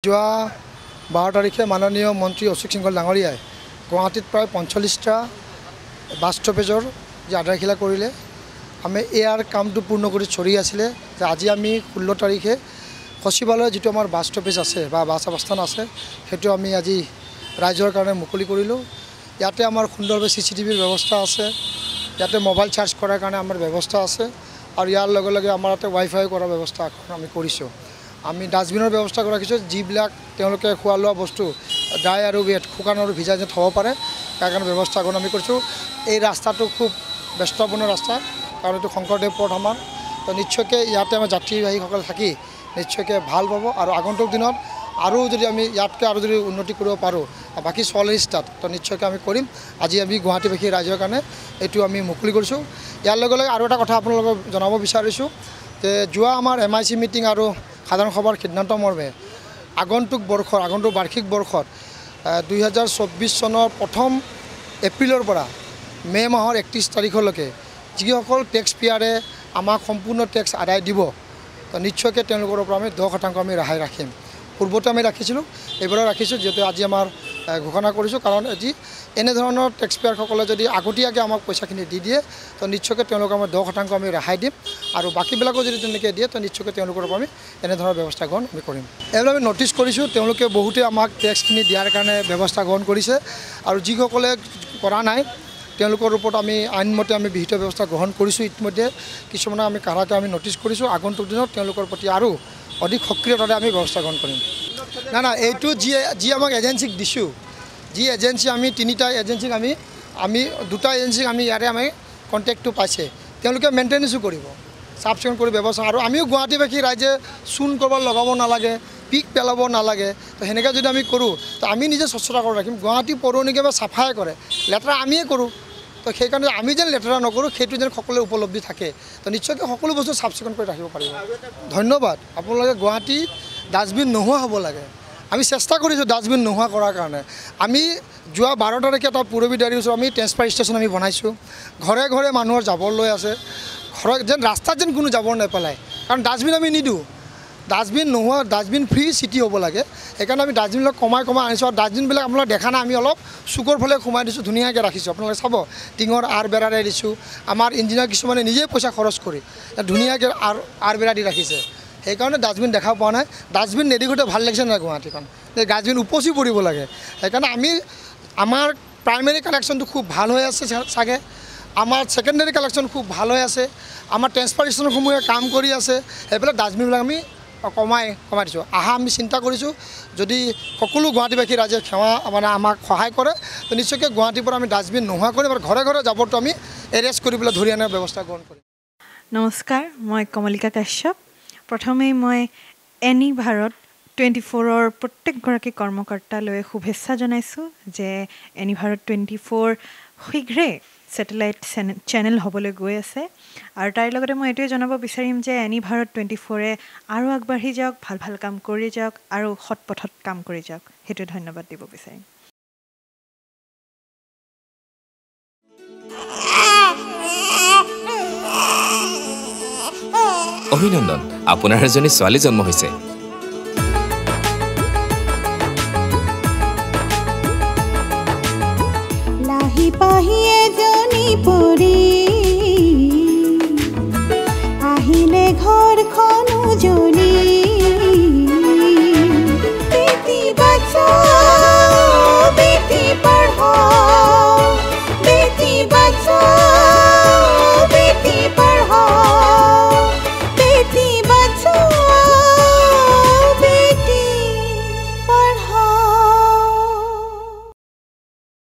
যোৱা 12 তাৰিখে মাননীয় মন্ত্ৰী অশোক সিংহল ডাঙৰীয়াই গুৱাহাটীত প্ৰায় 45টা বাছ ষ্টপেজৰ যে আধাৰশিলা কৰিলে আমি ইয়াৰ কামটো পূৰ্ণ কৰি চলি আছিলে যে আজি আমি 16 তাৰিখে সচিবালয় যেটো আমাৰ বাছ ষ্টপেজ আছে বা বাছ অৱস্থান আছে সেইটো আমি আজি ৰাইজৰ কাৰণে মুকলি কৰিলোঁ। ইয়াতে আমাৰ সুন্দৰভাৱে CCTVৰ ব্যৱস্থা আছে, ইয়াতে মোবাইল চাৰ্জ কৰাৰ কাৰণে আমাৰ ব্যৱস্থা আছে আৰু ইয়াৰ লগে লগে আমাৰ ইয়াতে ৱাইফাই কৰাৰ ব্যৱস্থা আমি কৰিছোঁ। আমি ডাষ্টবিনৰ ব্যৱস্থা কৰা ৰাখিছোঁ, যিবিলাক তেওঁলোকে খোৱা লোৱা বস্তু ড্ৰাই আৰু ৱেট শুকান আৰু ভিজা যে থ'ব পাৰে তাৰ কাৰণে ব্যৱস্থা আমি কৰিছোঁ। এই ৰাস্তাটো খুব ব্যস্তপূৰ্ণ ৰাস্তা, কাৰণ এইটো শংকৰদেৱ পথ আমাৰ, তো নিশ্চয়কৈ ইয়াতে আমাৰ যাত্ৰীবাহীসকল থাকি নিশ্চয়কৈ ভাল পাব আৰু আগন্তুক দিনত আৰু যদি আমি ইয়াতকৈ আৰু যদি উন্নতি কৰিব পাৰোঁ বাকী 44টাত তো নিশ্চয়কৈ আমি কৰিম। আজি আমি গুৱাহাটীবাসী ৰাইজৰ কাৰণে এইটো আমি মুকলি কৰিছোঁ। ইয়াৰ লগে লগে আৰু এটা কথা আপোনালোকক জনাব বিচাৰিছোঁ যে যোৱা আমাৰ MIC মিটিং আৰু সাধাৰণ সভাৰ সিদ্ধান্ত মৰ্মে আগন্তুক বাৰ্ষিক বৰ্ষত 2024 চনৰ 1 এপ্ৰিলৰ পৰা মে' মাহৰ 31 তাৰিখলৈকে যিসকল টেক্স পেয়াৰে আমাক সম্পূৰ্ণ টেক্স আদায় দিব তো নিশ্চয়কৈ তেওঁলোকৰ পৰা আমি 10% আমি ৰেহাই ৰাখিম। পূৰ্বতে আমি ৰাখিছিলোঁ, এইবাৰো ৰাখিছোঁ, যিহেতু আজি আমাৰ ঘোষণা কৰিছোঁ, কাৰণ আজি এনেধৰণৰ টেক্স পেয়াৰসকলে যদি আগতীয়াকৈ আমাক পইচাখিনি দি দিয়ে তো নিশ্চয়কৈ তেওঁলোকক আমি 10% আমি ৰেহাই দিম আৰু বাকীবিলাকো যদি তেনেকৈ দিয়ে তো নিশ্চয়কৈ তেওঁলোকৰ পৰা আমি এনেধৰণৰ ব্যৱস্থা গ্ৰহণ আমি কৰিম। এইবিলাক আমি নটিচ কৰিছোঁ, তেওঁলোকে বহুতে আমাক টেক্সখিনি দিয়াৰ কাৰণে ব্যৱস্থা গ্ৰহণ কৰিছে আৰু যিসকলে কৰা নাই তেওঁলোকৰ ওপৰত আমি আইনমতে আমি বিহিত ব্যৱস্থা গ্ৰহণ কৰিছোঁ। ইতিমধ্যে কিছুমানে আমি কাৰাকে আমি নটিচ কৰিছোঁ, আগন্তুক দিনত তেওঁলোকৰ প্ৰতি আৰু অধিক সক্ৰিয়তাৰে আমি ব্যৱস্থা গ্ৰহণ কৰিম। না এইটো যি আমাক এজেঞ্চিক দিছোঁ, যি এজেঞ্চি আমি 3টা এজেঞ্চিক আমি 2টা এজেঞ্চিক আমি ইয়াৰে আমি কণ্টেক্টটো পাইছে, তেওঁলোকে মেইনটেনেঞ্চো কৰিব, চাফ চিকুণ কৰি ব্যৱস্থা, আৰু আমিও গুৱাহাটীবাসী ৰাইজে চূণ ক'ৰবাত লগাব নালাগে, পিক পেলাব নালাগে, তো সেনেকৈ যদি আমি কৰোঁ তো আমি নিজে স্বচ্ছতা কৰি ৰাখিম। গুৱাহাটী পৌৰ নিগমে চাফাই কৰে, লেতেৰা আমিয়ে কৰোঁ, তো সেইকাৰণে আমি যেন লেতেৰা নকৰোঁ সেইটো যেন সকলোৱে উপলব্ধি থাকে, তো নিশ্চয়কৈ সকলো বস্তু চাফ চিকুণ কৰি ৰাখিব পাৰিব। ধন্যবাদ। আপোনালোকে গুৱাহাটী ডাষ্টবিন নোহোৱা হ'ব লাগে, আমি চেষ্টা কৰিছোঁ ডাষ্টবিন নোহোৱা কৰাৰ কাৰণে। আমি যোৱা 12 তাৰিখে এটা পূৰবী ডায়েৰীৰ ওচৰত আমি ট্ৰেন্সফাৰ ষ্টেচন আমি বনাইছোঁ, ঘৰে ঘৰে মানুহৰ জাবৰ লৈ আছে, ঘৰত যেন ৰাস্তাত যেন কোনো জাবৰ নেপেলায়, কাৰণ ডাষ্টবিন আমি নিদিওঁ। ডাষ্টবিন নোহোৱা, ডাষ্টবিন ফ্ৰী চিটি হ'ব লাগে, সেইকাৰণে আমি ডাষ্টবিনবিলাক কমাই আনিছোঁ। আৰু ডাষ্টবিনবিলাক আপোনালোকে দেখা নাই, আমি অলপ চুকৰ ফালে সোমাই দিছোঁ, ধুনীয়াকৈ ৰাখিছোঁ। আপোনালোকে চাব টিঙৰ আঁৰ বেৰাৰে দিছোঁ, আমাৰ ইঞ্জিনিয়াৰ কিছুমানে নিজেই পইচা খৰচ কৰি ধুনীয়াকৈ আঁৰ বেৰা দি ৰাখিছে, সেইকাৰণে ডাষ্টবিন দেখা পোৱা নাই। ডাষ্টবিন নেদেখোঁতে ভাল লাগিছে নাই গুৱাহাটীখন, ডাষ্টবিন উপচি পৰিব লাগে। সেইকাৰণে আমাৰ প্ৰাইমেৰী কালেকশ্যনটো খুব ভাল হৈ আছে চাগে, আমাৰ ছেকেণ্ডেৰী কালেকশ্যন খুব ভাল হৈ আছে, আমাৰ ট্ৰেন্সফাৰ ষ্টেচনসমূহে কাম কৰি আছে, সেইবিলাক ডাষ্টবিনবিলাক আমি কমাই দিছোঁ। আমি চিন্তা কৰিছোঁ যদি সকলো গুৱাহাটীবাসী ৰাইজে আমাক সহায় কৰে তো নিশ্চয়কৈ গুৱাহাটীৰ পৰা আমি ডাষ্টবিন নোহোৱা কৰিম আৰু ঘৰে ঘৰে জাবৰটো আমি এৰেষ্ট কৰি পেলাই ধৰি অনাৰ ব্যৱস্থা গ্ৰহণ কৰিম। নমস্কাৰ, মই কমলিকা কাশ্যপ। প্ৰথমেই মই এনি ভাৰত 24ৰ প্ৰত্যেকগৰাকী কৰ্মকৰ্তালৈ শুভেচ্ছা জনাইছোঁ যে এনি ভাৰত 24 শীঘ্ৰেই ছেটেলাইট চেনেল হ'বলৈ গৈ আছে, আৰু তাৰ লগতে মই এইটোৱে জনাব বিচাৰিম যে এনি ভাৰত 24ৰে আৰু আগবাঢ়ি যাওক, ভাল কাম কৰি যাওক আৰু সৎ পথত কাম কৰি যাওক, সেইটোৱে ধন্যবাদ দিব বিচাৰিম। অভিনন্দন, আপোনাৰ এজনী ছোৱালী জন্ম হৈছে।